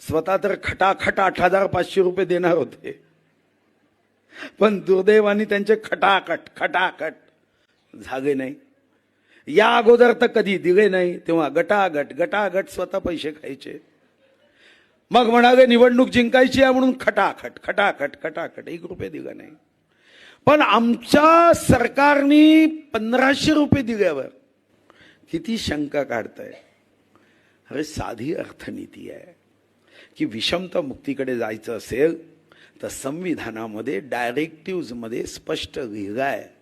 स्वतः तर खटाखट 8,500 रुपये देणार होते, पण दुर्दैवाने त्यांचे खटाखट झाले नाही। या अगोदर तर कधी दिले नाही, तेव्हा गटागट स्वतः पैसे खायचे। मग म्हणाले निवडणूक जिंकायची आहे म्हणून खटाखट 1 रुपये दिला नाही। पण आमच्या सरकारने 1,500 रुपये दिल्यावर किती शंका काढताय। अरे साधी अर्थनीती आहे की विषमता मुक्तीकडे जायचं असेल तर संविधानामध्ये डायरेक्टिव्ज मध्ये स्पष्ट लिहिलं आहे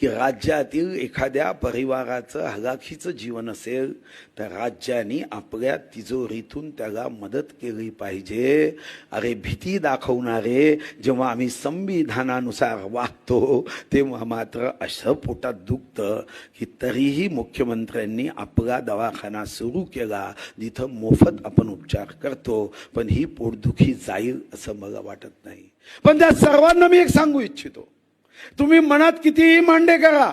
की राज्यातील एखाद्या परिवाराचं हलाखीचं जीवन असेल तर राज्याने आपल्या तिजोरीतून त्याला मदत केली पाहिजे। अरे भीती दाखवणारे जेव्हा आम्ही संविधानानुसार वागतो तेव्हा मात्र असं पोटात दुखतं की तरीही मुख्यमंत्र्यांनी आपला दवाखाना सुरू केला जिथं मोफत आपण उपचार करतो, पण ही पोटदुखी जाईल असं मला वाटत नाही। पण त्या सर्वांना मी एक सांगू इच्छितो, तुम्ही मनात कितीही मांडे करा,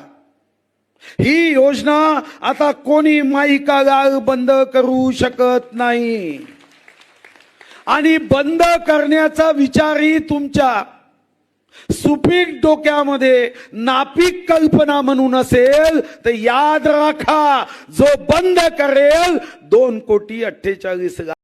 ही योजना आता कोणी माईकाला बंद करू शकत नाही। आणि बंद करण्याचा विचारही तुमच्या सुपीक डोक्यामध्ये नापीक कल्पना म्हणून असेल तर याद राखा, जो बंद करेल 2,48,00,000